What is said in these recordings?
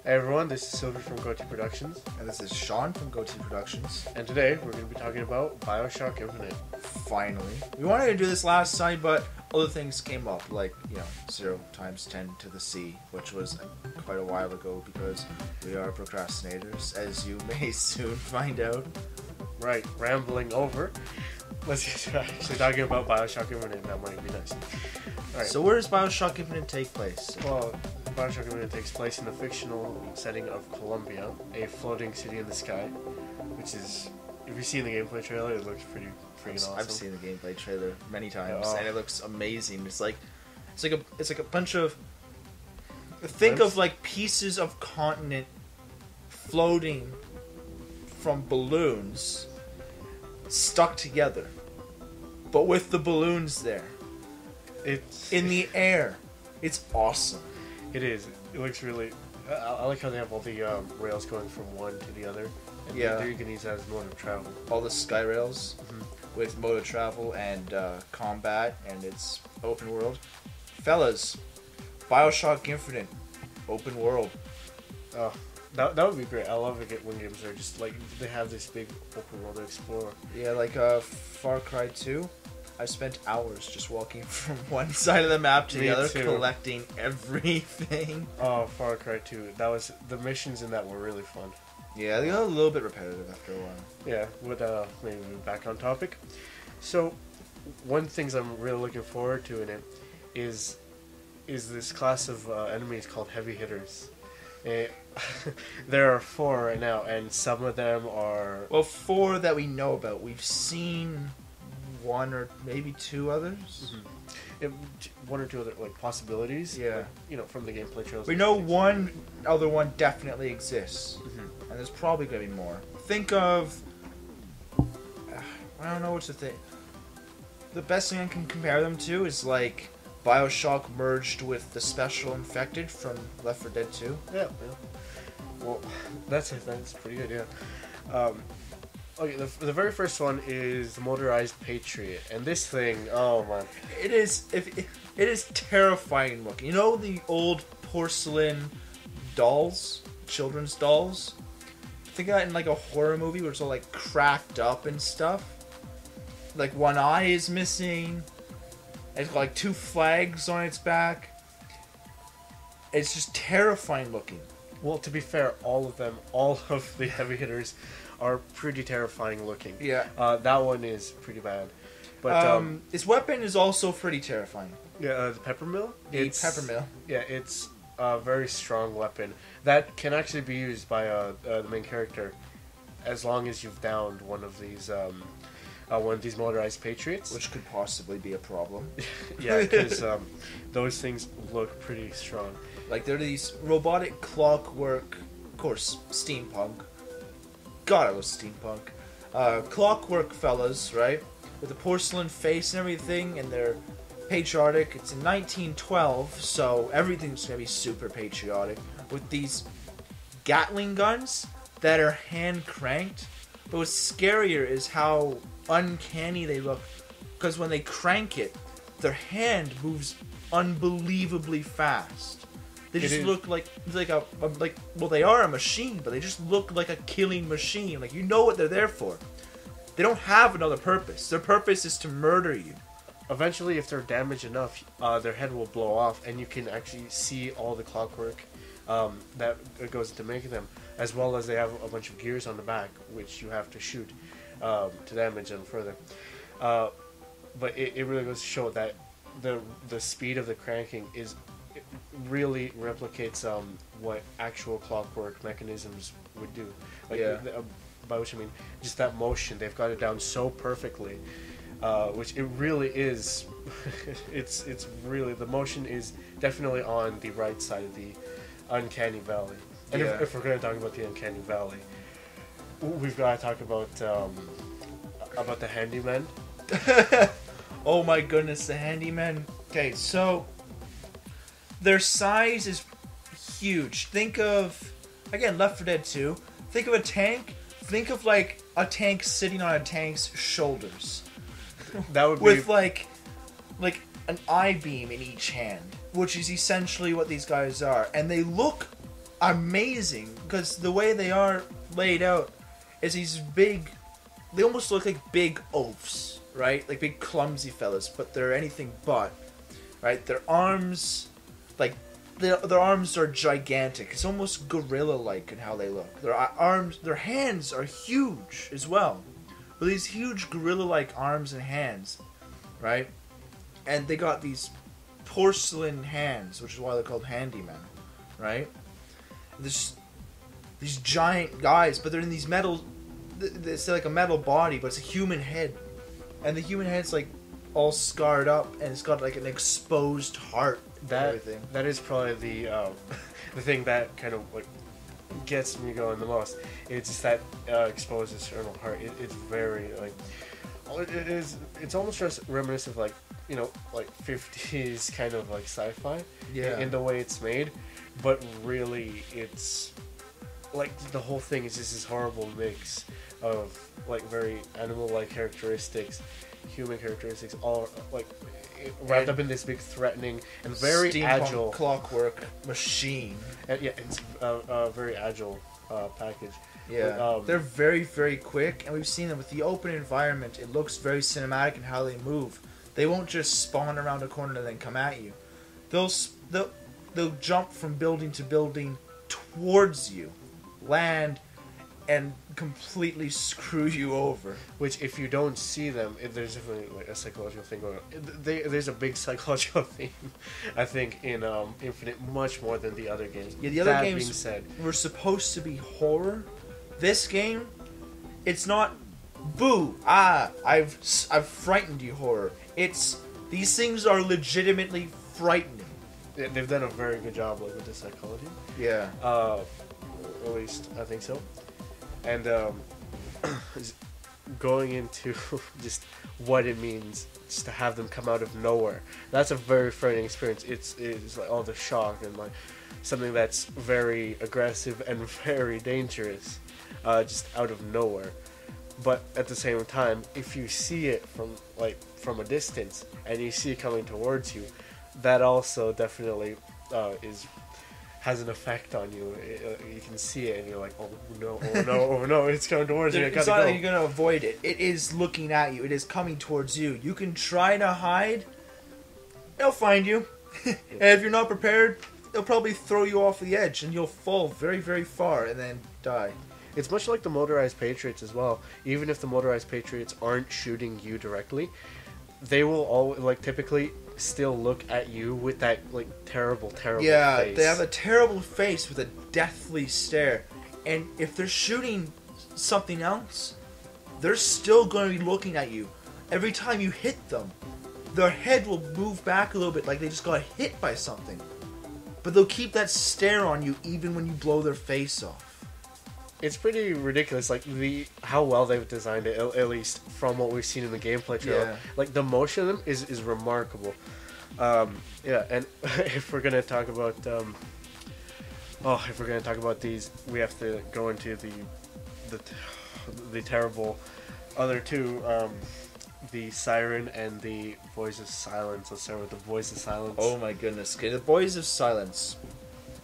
Hey everyone, this is Silviu from GoateaProductions. And this is Sean from GoateaProductions. And today we're going to be talking about Bioshock Infinite. Finally. We wanted to do this last time, but other things came up, like, 0 times 10 to the C, which was quite a while ago because we are procrastinators, as you may soon find out. Right, rambling over. Let's get to actually talking about Bioshock Infinite. That might be nice. All right. So where does Bioshock Infinite take place? Well, Bioshock Infinite takes place in the fictional setting of Columbia, a floating city in the sky, which is, if you've seen the gameplay trailer, it looks pretty freaking awesome. I've seen the gameplay trailer many times, Oh. and it looks amazing. It's like a bunch of, think of like pieces of continent floating from balloons stuck together, but with the balloons there. It's In the air. It's awesome. It is. It looks really. I like how they have all the rails going from one to the other. And Yeah. there you can use that as mode of travel. All the sky rails with mode of travel and combat, and it's open world. Fellas, Bioshock Infinite, open world. Oh, that would be great. I love it when games are just like they have this big open world to explore. Yeah, like Far Cry 2. I spent hours just walking from one side of the map to Me the other, too. collecting everything. Oh, Far Cry 2. That was the missions in that were really fun. Yeah, they got a little bit repetitive after a while. Yeah, with maybe back on topic. So, one things I'm really looking forward to in it is this class of enemies called heavy hitters. There are 4 right now, and some of them are. Well, 4 that we know about. We've seen 1 or maybe 2 others. Yeah, 1 or 2 other like possibilities. Yeah. Like, from the gameplay trailers. We know one other one definitely exists, and there's probably going to be more. Think of, I don't know what to think. The best thing I can compare them to is like Bioshock merged with the Special Infected from Left 4 Dead 2. Yeah. Well, that's it. That's pretty good. Yeah. Okay, the very first one is the motorized Patriot, and this thing, oh man, It is terrifying looking. You know the old porcelain dolls, children's dolls? Think of that in like a horror movie where it's all like cracked up and stuff. Like one eye is missing. It's got like 2 flags on its back. It's just terrifying looking. well, to be fair, all of the heavy hitters are pretty terrifying looking. Yeah. That one is pretty bad, but Its weapon is also pretty terrifying. yeah, the peppermill. The peppermill. Yeah, it's a very strong weapon that can actually be used by the main character, as long as you've downed one of these motorized Patriots. Which could possibly be a problem. Yeah, because those things look pretty strong. Like, they're these robotic clockwork, of course, steampunk. God, I was steampunk. Clockwork fellas, right? With a porcelain face and everything, and they're patriotic. It's in 1912, so everything's gonna be super patriotic. With these Gatling guns that are hand cranked. But what's scarier is how uncanny they look. Because when they crank it, their hand moves unbelievably fast. They just look like well, they are a machine, but they just look like a killing machine. Like, you know what they're there for. They don't have another purpose. Their purpose is to murder you. Eventually, if they're damaged enough, their head will blow off, and you can actually see all the clockwork that goes into making them, as well as they have a bunch of gears on the back, which you have to shoot to damage them further. But it really goes to show that the speed of the cranking really replicates what actual clockwork mechanisms would do. Like, Yeah. By which I mean just that motion. They've got it down so perfectly. Which it really is. it's really, the motion is definitely on the right side of the uncanny valley. And Yeah. if we're going to talk about the uncanny valley, we've got to talk about the handyman. Oh my goodness, the handyman. Okay, so their size is huge. Think of, again, Left 4 Dead 2. Think of a tank. Think of like a tank sitting on a tank's shoulders. That would be With like an I-beam in each hand, which is essentially what these guys are. And they look amazing because the way they are laid out is these big. They almost look like big oafs, right? Like big clumsy fellas, but they're anything but, right? Their arms, like their arms are gigantic. It's almost gorilla-like in how they look. Their hands are huge as well, with these huge gorilla-like arms and hands, right? And they got these porcelain hands, which is why they're called handymen, right? These giant guys, but they're in these metal. It's like a metal body, but it's a human head, and the human head's like all scarred up, and it's got like an exposed heart. That is probably the the thing that kind of like gets me going the most. It's just that exposed external heart. It's very like it's almost just reminiscent of like like 50s kind of like sci-fi in the way it's made, but really it's like the whole thing is just this horrible mix of like very animal-like characteristics, human characteristics, all like wrapped up in this big threatening and very agile clockwork machine. And yeah, it's a very agile package. Yeah, but, they're very, very quick, and we've seen them with the open environment. It looks very cinematic in how they move. They won't just spawn around a corner and then come at you. They'll jump from building to building towards you, land, and completely screw you over. Which, if you don't see them, there's definitely like a psychological thing going on. There's a big psychological theme, I think, in Infinite, much more than the other games. Yeah, the other games were supposed to be horror. This game, it's not, boo, I've frightened you horror. It's, these things are legitimately frightening. Yeah, they've done a very good job like with the psychology. Yeah. At least I think so. And going into just what it means just to have them come out of nowhere. That's a very frightening experience. It's like all the shock and like something that's very aggressive and very dangerous, just out of nowhere. But at the same time, if you see it from a distance and you see it coming towards you, that also definitely has an effect on you. You can see it and you're like, oh no, it's coming towards me. It's not like you're gonna avoid it. It is looking at you. It is coming towards you. You can try to hide. It'll find you. And if you're not prepared, it'll probably throw you off the edge and you'll fall very, very far and then die. It's much like the motorized patriots as well. Even if the motorized patriots aren't shooting you directly, they will always, like, typically still look at you with that like terrible face. Yeah, they have a terrible face with a deathly stare. And if they're shooting something else, they're still going to be looking at you. Every time you hit them, their head will move back a little bit like they just got hit by something. But they'll keep that stare on you even when you blow their face off. It's pretty ridiculous, like how well they've designed it, at least from what we've seen in the gameplay trailer. Yeah. Like the motion of them is remarkable. Yeah, and if we're gonna talk about these, we have to go into the terrible other two, the Siren and the Voice of Silence. Let's start with the Voice of Silence. Oh my goodness. Okay, the Voice of Silence.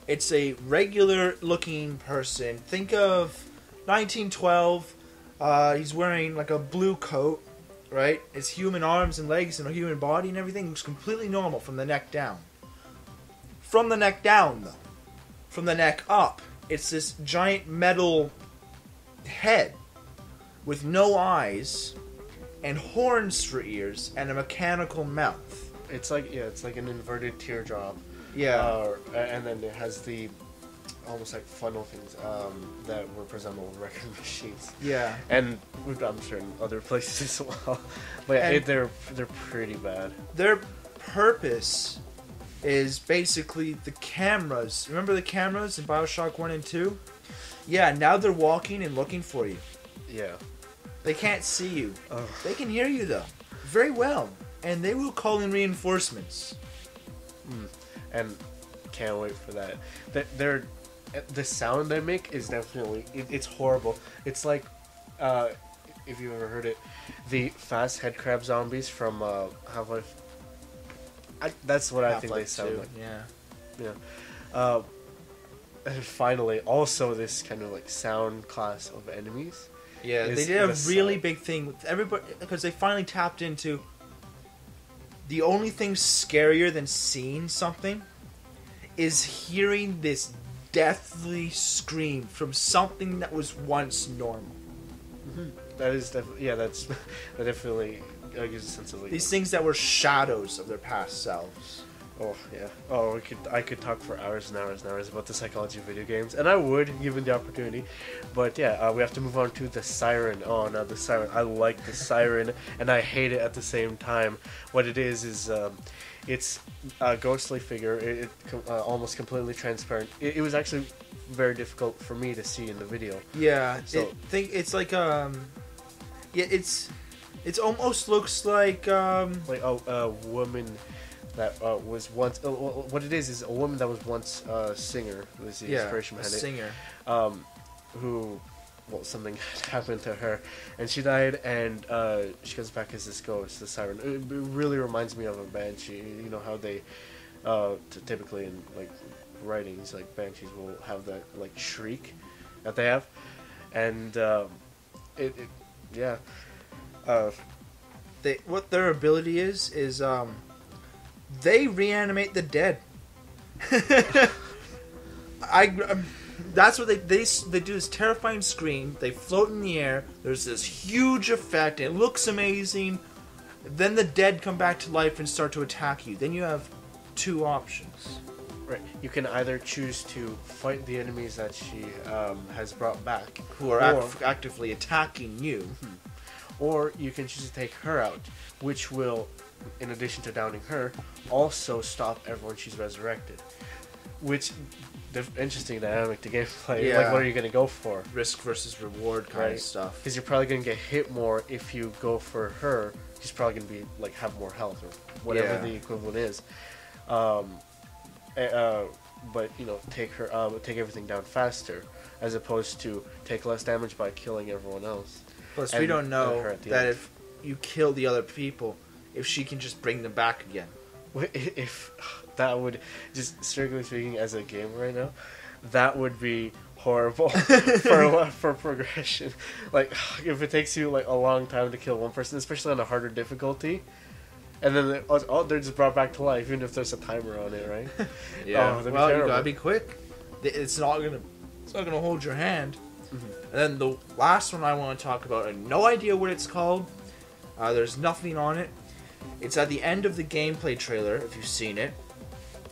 It's a regular looking person. Think of 1912. He's wearing like a blue coat, right? His human arms and legs and a human body and everything looks completely normal from the neck down. From the neck down, though. From the neck up, it's this giant metal head with no eyes and horns for ears and a mechanical mouth. It's like an inverted teardrop. Yeah. And then it has the almost like funnel things that were resemble record machines. Yeah. And I'm sure in other places as well. But yeah, they're pretty bad. Their purpose is basically the cameras. Remember the cameras in Bioshock 1 and 2? Yeah, now they're walking and looking for you. Yeah. They can't see you. They can hear you, though. Very well. And they will call in reinforcements. And can't wait for that. The sound they make is definitely... It's horrible. It's like... if you've ever heard it, the fast headcrab zombies from Half-Life. That's what I think they sound like. Yeah. Yeah. And finally, also this kind of like sound class of enemies. Yeah, they did a really big thing with everybody because they finally tapped into the only thing scarier than seeing something is hearing this deathly scream from something that was once normal. Mm-hmm. That is definitely that definitely gives a sense of like these things that were shadows of their past selves. Oh yeah. Oh, I could talk for hours and hours and hours about the psychology of video games, and I would, given the opportunity. But yeah, we have to move on to the siren. Oh, now the siren. I like the siren, and I hate it at the same time. What it is it's a ghostly figure. It almost completely transparent. It was actually very difficult for me to see in the video. Yeah. So it's like yeah, it almost looks like a woman that was once what it is a woman that was once a singer. Was the inspiration behind it. Singer. Who, well, something happened to her, and she died, and she comes back as this ghost, the siren. It really reminds me of a banshee. You know how they typically in like writings, like banshees will have that like shriek that they have, and what their ability is they reanimate the dead. That's what they do this terrifying scream. They float in the air. There's this huge effect. It looks amazing. Then the dead come back to life and start to attack you. Then you have two options. Right. You can either choose to fight the enemies that she has brought back, who are actively attacking you, or you can choose to take her out, which will, in addition to downing her, also stop everyone she's resurrected. Which, interesting dynamic to gameplay. Yeah. Like, what are you going to go for? Risk versus reward kind of stuff. Because you're probably going to get hit more if you go for her. She's probably going to be like have more health or whatever the equivalent is. But you know, take everything down faster, as opposed to take less damage by killing everyone else. Plus, we don't know that if you kill the other people, if she can just bring them back again. If that would, just strictly speaking as a gamer right now, that would be horrible for progression. Like, if it takes you like a long time to kill one person, especially on a harder difficulty, and then they're just brought back to life, even if there's a timer on it, right? Yeah. Well, you gotta be quick. It's not gonna hold your hand. Mm-hmm. And then the last one I want to talk about, I have no idea what it's called. There's nothing on it. It's at the end of the gameplay trailer, if you've seen it.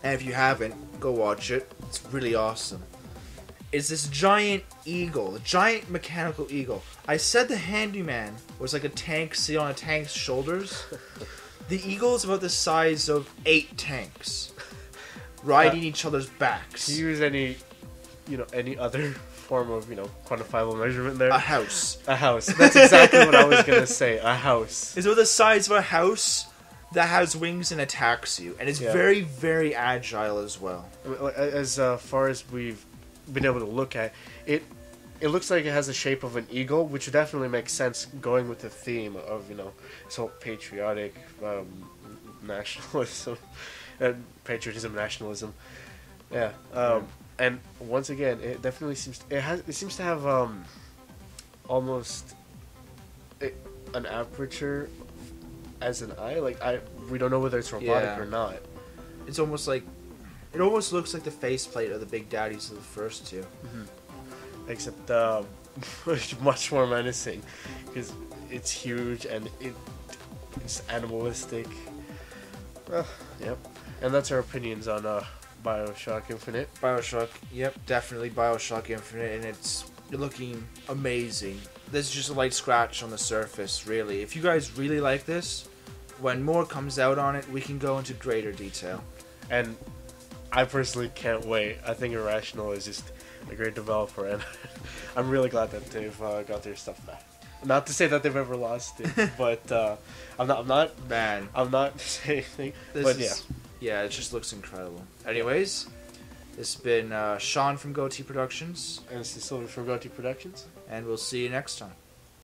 And if you haven't, go watch it. It's really awesome. It's this giant eagle, a giant mechanical eagle. I said the handyman was like a tank seat on a tank's shoulders. The eagle is about the size of 8 tanks, riding each other's backs. Do you use any other form of, quantifiable measurement there? A house. A house. That's exactly what I was gonna say. A house. It's about the size of a house that has wings and attacks you, and it's very, very agile as well. As far as we've been able to look at it, it looks like it has the shape of an eagle, which definitely makes sense going with the theme of this whole patriotic nationalism, patriotism, nationalism. Yeah. And once again, it definitely seems to have almost an aperture as an eye. Like we don't know whether it's robotic or not. It's almost like it almost looks like the faceplate of the Big Daddies of the first two. Mm-hmm. Except much more menacing because it's huge and it's animalistic. Yep. And that's our opinions on Bioshock Infinite. Definitely Bioshock Infinite, and it's looking amazing. This is just a light scratch on the surface, really. If you guys really like this, when more comes out on it, we can go into greater detail. And I personally can't wait. I think Irrational is just a great developer, and I'm really glad that they've got their stuff back. Not to say that they've ever lost it, but I'm not saying anything. Yeah, it just looks incredible. Anyways, this has been Sean from GoateaProductions. And this is Silviu from GoateaProductions. And we'll see you next time.